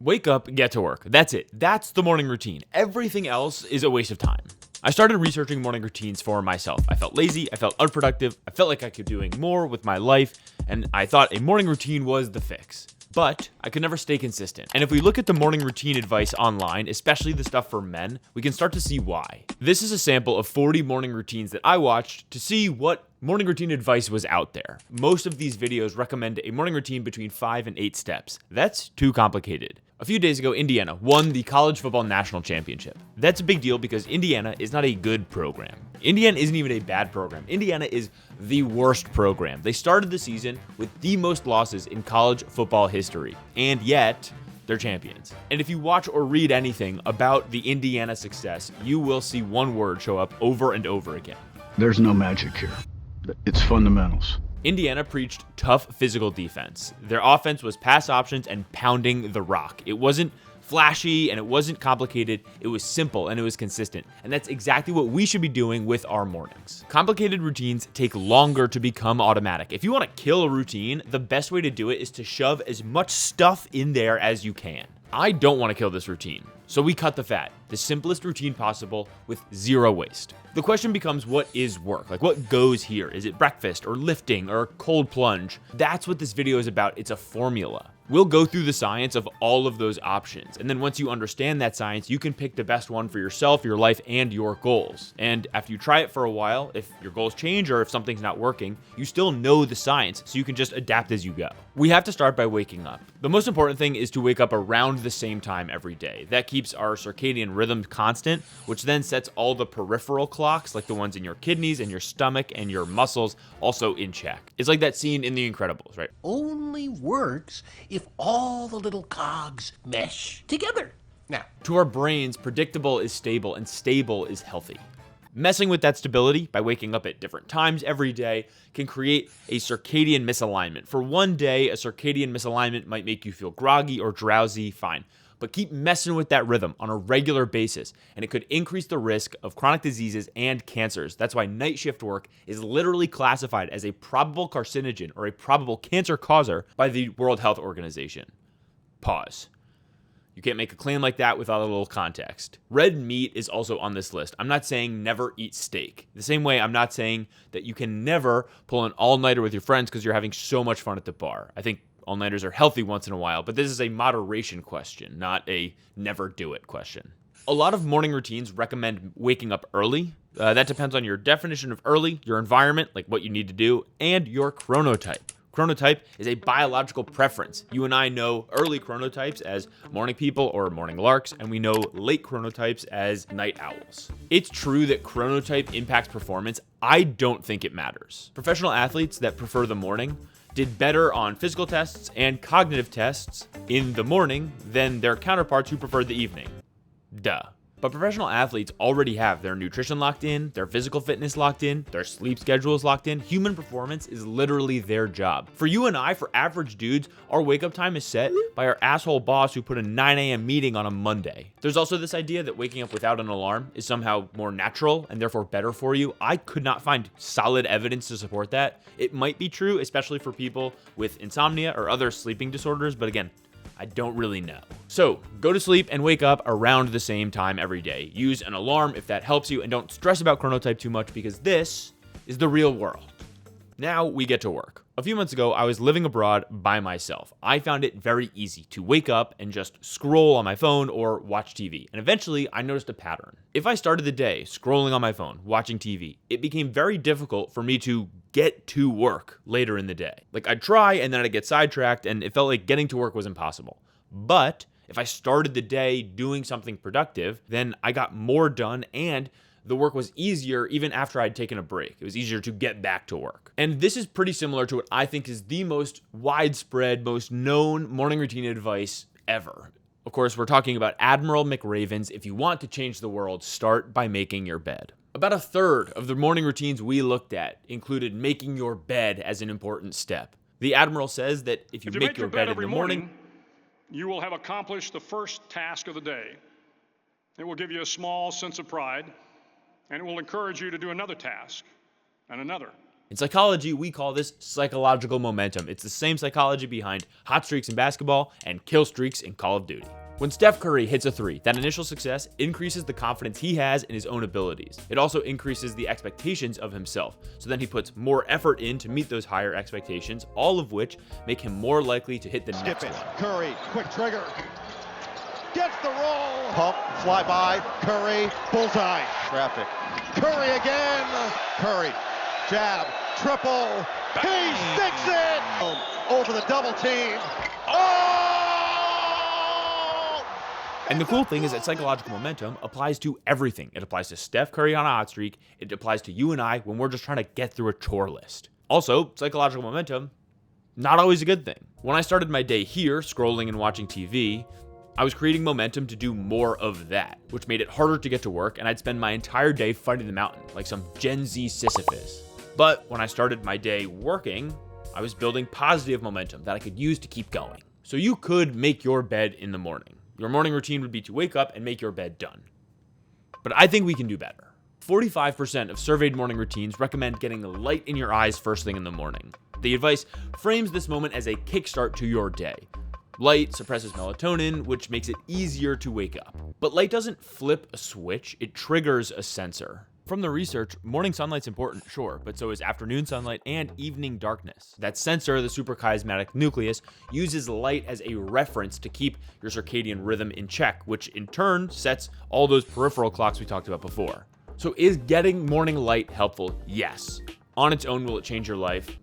Wake up, get to work. That's it. That's the morning routine. Everything else is a waste of time. I started researching morning routines for myself. I felt lazy, I felt unproductive, I felt like I could be doing more with my life, and I thought a morning routine was the fix. But I could never stay consistent. And if we look at the morning routine advice online, especially the stuff for men, we can start to see why. This is a sample of 40 morning routines that I watched to see what morning routine advice was out there. Most of these videos recommend a morning routine between 5 and 8 steps. That's too complicated. A few days ago, Indiana won the college football national championship. That's a big deal because Indiana is not a good program. Indiana isn't even a bad program. Indiana is the worst program. They started the season with the most losses in college football history, and yet they're champions. And if you watch or read anything about the Indiana success, you will see one word show up over and over again. There's no magic here. It's fundamentals. Indiana preached tough physical defense. Their offense was pass options and pounding the rock. It wasn't flashy and it wasn't complicated. It was simple and it was consistent. And that's exactly what we should be doing with our mornings. Complicated routines take longer to become automatic. If you want to kill a routine, the best way to do it is to shove as much stuff in there as you can. I don't want to kill this routine, so we cut the fat, the simplest routine possible with zero waste. The question becomes, what is work? Like, what goes here? Is it breakfast or lifting or cold plunge? That's what this video is about. It's a formula. We'll go through the science of all of those options. And then once you understand that science, you can pick the best one for yourself, your life, and your goals. And after you try it for a while, if your goals change or if something's not working, you still know the science, so you can just adapt as you go. We have to start by waking up. The most important thing is to wake up around the same time every day. That keeps our circadian rhythm constant, which then sets all the peripheral clocks, like the ones in your kidneys and your stomach and your muscles, also in check. It's like that scene in The Incredibles, right? Only works if all the little cogs mesh together. Now, to our brains, predictable is stable and stable is healthy. Messing with that stability by waking up at different times every day can create a circadian misalignment. For one day, a circadian misalignment might make you feel groggy or drowsy, fine. But keep messing with that rhythm on a regular basis, and it could increase the risk of chronic diseases and cancers. That's why night shift work is literally classified as a probable carcinogen or a probable cancer causer by the World Health Organization. Pause. You can't make a claim like that without a little context. Red meat is also on this list. I'm not saying never eat steak. The same way I'm not saying that you can never pull an all-nighter with your friends because you're having so much fun at the bar. I think all-nighters are healthy once in a while, but this is a moderation question, not a never do it question. A lot of morning routines recommend waking up early. That depends on your definition of early, your environment, like what you need to do, and your chronotype. Chronotype is a biological preference. You and I know early chronotypes as morning people or morning larks, and we know late chronotypes as night owls. It's true that chronotype impacts performance. I don't think it matters. Professional athletes that prefer the morning did better on physical tests and cognitive tests in the morning than their counterparts who preferred the evening. Duh. But professional athletes already have their nutrition locked in, their physical fitness locked in, their sleep schedules locked in. Human performance is literally their job. For you and I, for average dudes, our wake up time is set by our asshole boss who put a 9 a.m. meeting on a Monday. There's also this idea that waking up without an alarm is somehow more natural and therefore better for you. I could not find solid evidence to support that. It might be true, especially for people with insomnia or other sleeping disorders, but again, I don't really know. So go to sleep and wake up around the same time every day. Use an alarm if that helps you, and don't stress about chronotype too much because this is the real world. Now we get to work. A few months ago, I was living abroad by myself. I found it very easy to wake up and just scroll on my phone or watch TV. And eventually, I noticed a pattern. If I started the day scrolling on my phone, watching TV, it became very difficult for me to get to work later in the day. Like, I'd try and then I'd get sidetracked, and it felt like getting to work was impossible. But if I started the day doing something productive, then I got more done and the work was easier even after I'd taken a break. It was easier to get back to work. And this is pretty similar to what I think is the most widespread, most known morning routine advice ever. Of course, we're talking about Admiral McRaven's, if you want to change the world, start by making your bed. About a third of the morning routines we looked at included making your bed as an important step. The Admiral says that if you make your bed in the morning, you will have accomplished the first task of the day. It will give you a small sense of pride, and it will encourage you to do another task, and another, In psychology, we call this psychological momentum. It's the same psychology behind hot streaks in basketball and kill streaks in Call of Duty. When Steph Curry hits a three, that initial success increases the confidence he has in his own abilities. It also increases the expectations of himself. So then he puts more effort in to meet those higher expectations, all of which make him more likely to hit the next one. Curry, quick trigger. Gets the roll. Pump, fly by. Curry, bullseye. Traffic. Curry again. Curry, jab, triple. He sticks it. Over the double team. Oh! And the cool thing is that psychological momentum applies to everything. It applies to Steph Curry on a hot streak. It applies to you and I when we're just trying to get through a chore list. Also, psychological momentum, not always a good thing. When I started my day here, scrolling and watching TV, I was creating momentum to do more of that, which made it harder to get to work, and I'd spend my entire day fighting the mountain, like some Gen Z Sisyphus. But when I started my day working, I was building positive momentum that I could use to keep going. So you could make your bed in the morning. Your morning routine would be to wake up and make your bed done. But I think we can do better. 45% of surveyed morning routines recommend getting the light in your eyes first thing in the morning. The advice frames this moment as a kickstart to your day. Light suppresses melatonin, which makes it easier to wake up. But light doesn't flip a switch, it triggers a sensor. From the research, morning sunlight's important, sure, but so is afternoon sunlight and evening darkness. That sensor, the suprachiasmatic nucleus, uses light as a reference to keep your circadian rhythm in check, which in turn sets all those peripheral clocks we talked about before. So is getting morning light helpful? Yes. On its own, will it change your life?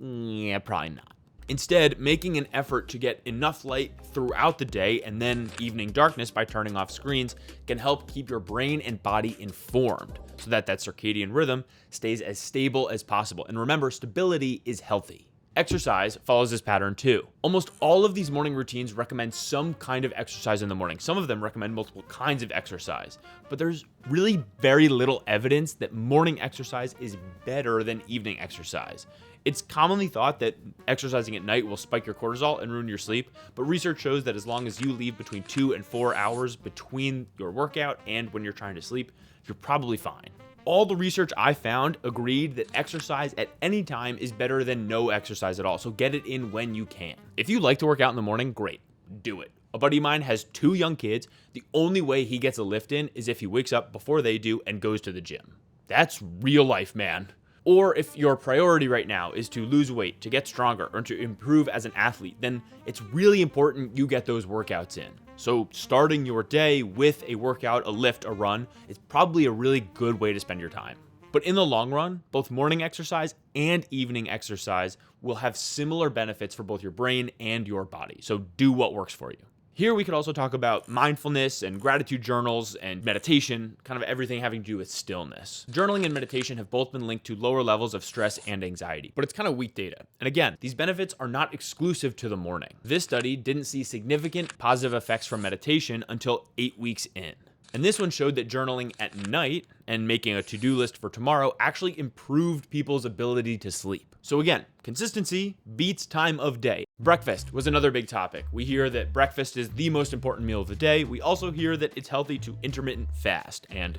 Yeah, probably not. Instead, making an effort to get enough light throughout the day and then evening darkness by turning off screens can help keep your brain and body informed so that circadian rhythm stays as stable as possible. And remember, stability is healthy. Exercise follows this pattern too. Almost all of these morning routines recommend some kind of exercise in the morning. Some of them recommend multiple kinds of exercise, but there's really very little evidence that morning exercise is better than evening exercise. It's commonly thought that exercising at night will spike your cortisol and ruin your sleep, but research shows that as long as you leave between 2 and 4 hours between your workout and when you're trying to sleep, you're probably fine. All the research I found agreed that exercise at any time is better than no exercise at all, so get it in when you can. If you like to work out in the morning, great, do it. A buddy of mine has 2 young kids. The only way he gets a lift in is if he wakes up before they do and goes to the gym. That's real life, man. Or if your priority right now is to lose weight, to get stronger, or to improve as an athlete, then it's really important you get those workouts in. So starting your day with a workout, a lift, a run is probably a really good way to spend your time. But in the long run, both morning exercise and evening exercise will have similar benefits for both your brain and your body. So do what works for you. Here we could also talk about mindfulness and gratitude journals and meditation, kind of everything having to do with stillness. Journaling and meditation have both been linked to lower levels of stress and anxiety, but it's kind of weak data. And again, these benefits are not exclusive to the morning. This study didn't see significant positive effects from meditation until 8 weeks in. And this one showed that journaling at night and making a to-do list for tomorrow actually improved people's ability to sleep. So again, consistency beats time of day. Breakfast was another big topic. We hear that breakfast is the most important meal of the day. We also hear that it's healthy to intermittent fast. And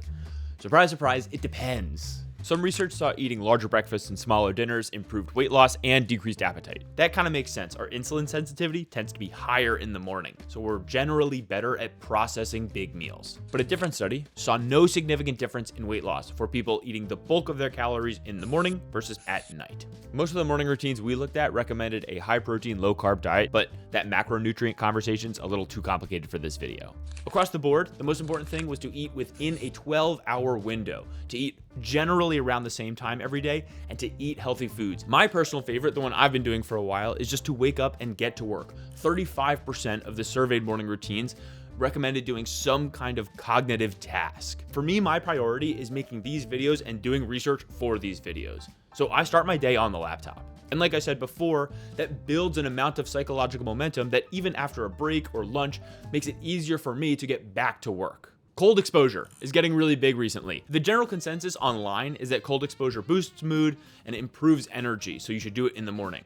surprise, surprise, it depends. Some research saw eating larger breakfasts and smaller dinners improved weight loss and decreased appetite. That kind of makes sense. Our insulin sensitivity tends to be higher in the morning, so we're generally better at processing big meals. But a different study saw no significant difference in weight loss for people eating the bulk of their calories in the morning versus at night. Most of the morning routines we looked at recommended a high-protein, low-carb diet, but that macronutrient conversation's a little too complicated for this video. Across the board, the most important thing was to eat within a 12-hour window, to eat generally around the same time every day, and to eat healthy foods. My personal favorite, the one I've been doing for a while, is just to wake up and get to work. 35% of the surveyed morning routines recommended doing some kind of cognitive task. For me, my priority is making these videos and doing research for these videos. So I start my day on the laptop. And like I said before, that builds an amount of psychological momentum that even after a break or lunch makes it easier for me to get back to work. Cold exposure is getting really big recently. The general consensus online is that cold exposure boosts mood and improves energy, so you should do it in the morning.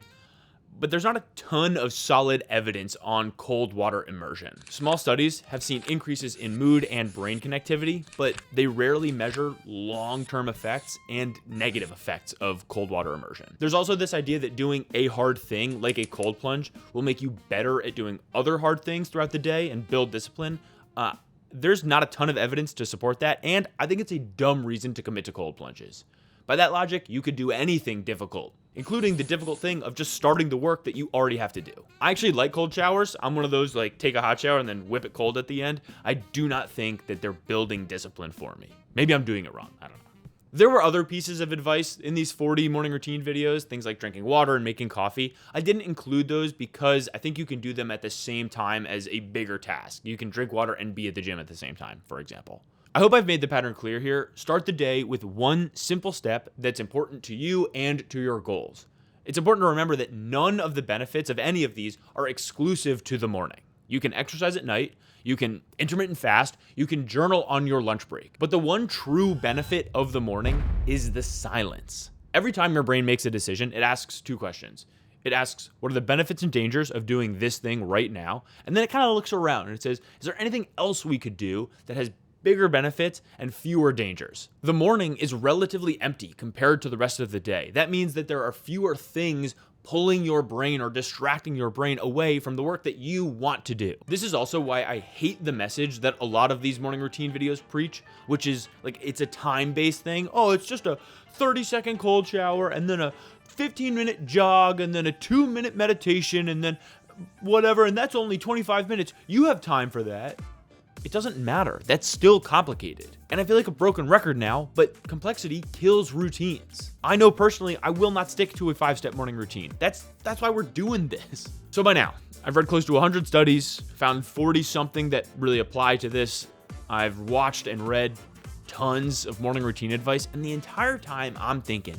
but there's not a ton of solid evidence on cold water immersion. Small studies have seen increases in mood and brain connectivity, but they rarely measure long-term effects and negative effects of cold water immersion. There's also this idea that doing a hard thing, like a cold plunge, will make you better at doing other hard things throughout the day and build discipline. There's not a ton of evidence to support that, and I think it's a dumb reason to commit to cold plunges. By that logic, you could do anything difficult, including the difficult thing of just starting the work that you already have to do. I actually like cold showers. I'm one of those, like, take a hot shower and then whip it cold at the end. I do not think that they're building discipline for me. Maybe I'm doing it wrong. I don't know. There were other pieces of advice in these 40 morning routine videos, things like drinking water and making coffee. I didn't include those because I think you can do them at the same time as a bigger task. You can drink water and be at the gym at the same time, for example. I hope I've made the pattern clear here. Start the day with one simple step that's important to you and to your goals. It's important to remember that none of the benefits of any of these are exclusive to the morning. You can exercise at night, you can intermittent fast, you can journal on your lunch break. But the one true benefit of the morning is the silence. Every time your brain makes a decision, it asks two questions. It asks, what are the benefits and dangers of doing this thing right now? And then it kind of looks around and it says, is there anything else we could do that has bigger benefits and fewer dangers? The morning is relatively empty compared to the rest of the day. That means that there are fewer things pulling your brain or distracting your brain away from the work that you want to do. This is also why I hate the message that a lot of these morning routine videos preach, which is like it's a time-based thing. Oh, it's just a 30-second cold shower and then a 15-minute jog and then a 2-minute meditation and then whatever, and that's only 25 minutes. You have time for that. It doesn't matter. That's still complicated. And I feel like a broken record now, but complexity kills routines. I know personally I will not stick to a 5-step morning routine. That's why we're doing this. So by now, I've read close to 100 studies, found 40-something that really apply to this. I've watched and read tons of morning routine advice, and the entire time I'm thinking,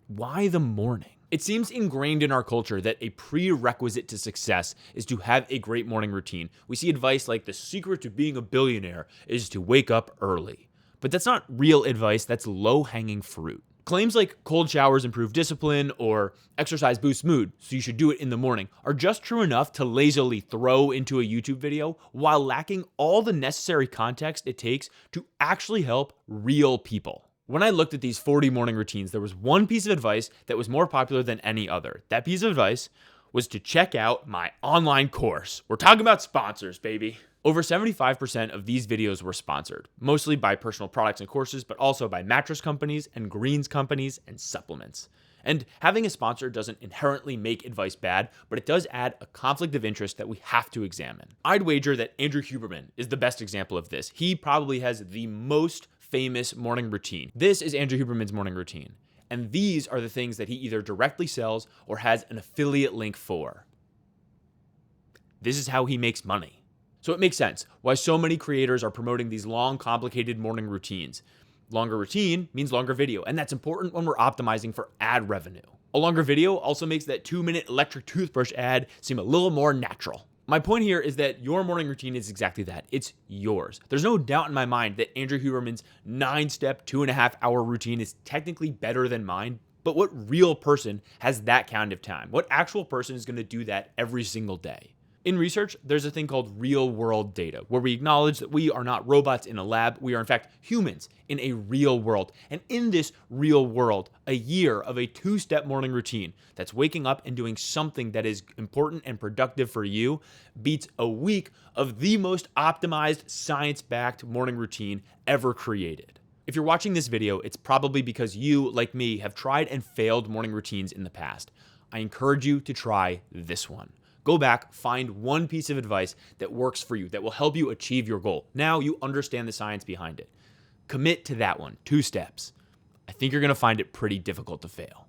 why the morning? It seems ingrained in our culture that a prerequisite to success is to have a great morning routine. We see advice like the secret to being a billionaire is to wake up early. But that's not real advice, that's low-hanging fruit. Claims like cold showers improve discipline or exercise boosts mood, so you should do it in the morning, are just true enough to lazily throw into a YouTube video while lacking all the necessary context it takes to actually help real people. When I looked at these 40 morning routines, there was one piece of advice that was more popular than any other. That piece of advice was to check out my online course. We're talking about sponsors, baby. Over 75% of these videos were sponsored, mostly by personal products and courses, but also by mattress companies and greens companies and supplements. And having a sponsor doesn't inherently make advice bad, but it does add a conflict of interest that we have to examine. I'd wager that Andrew Huberman is the best example of this. He probably has the most famous morning routine. This is Andrew Huberman's morning routine. And these are the things that he either directly sells or has an affiliate link for. This is how he makes money. So it makes sense why so many creators are promoting these long, complicated morning routines. Longer routine means longer video, and that's important when we're optimizing for ad revenue. A longer video also makes that 2-minute electric toothbrush ad seem a little more natural. My point here is that your morning routine is exactly that. It's yours. There's no doubt in my mind that Andrew Huberman's 9-step, 2.5-hour routine is technically better than mine, but what real person has that kind of time? What actual person is going to do that every single day? In research, there's a thing called real-world data, where we acknowledge that we are not robots in a lab. We are, in fact, humans in a real world. And in this real world, a year of a 2-step morning routine that's waking up and doing something that is important and productive for you beats a week of the most optimized, science-backed morning routine ever created. If you're watching this video, it's probably because you, like me, have tried and failed morning routines in the past. I encourage you to try this one. Go back, find one piece of advice that works for you, that will help you achieve your goal. Now you understand the science behind it. Commit to that one, 2 steps. I think you're going to find it pretty difficult to fail.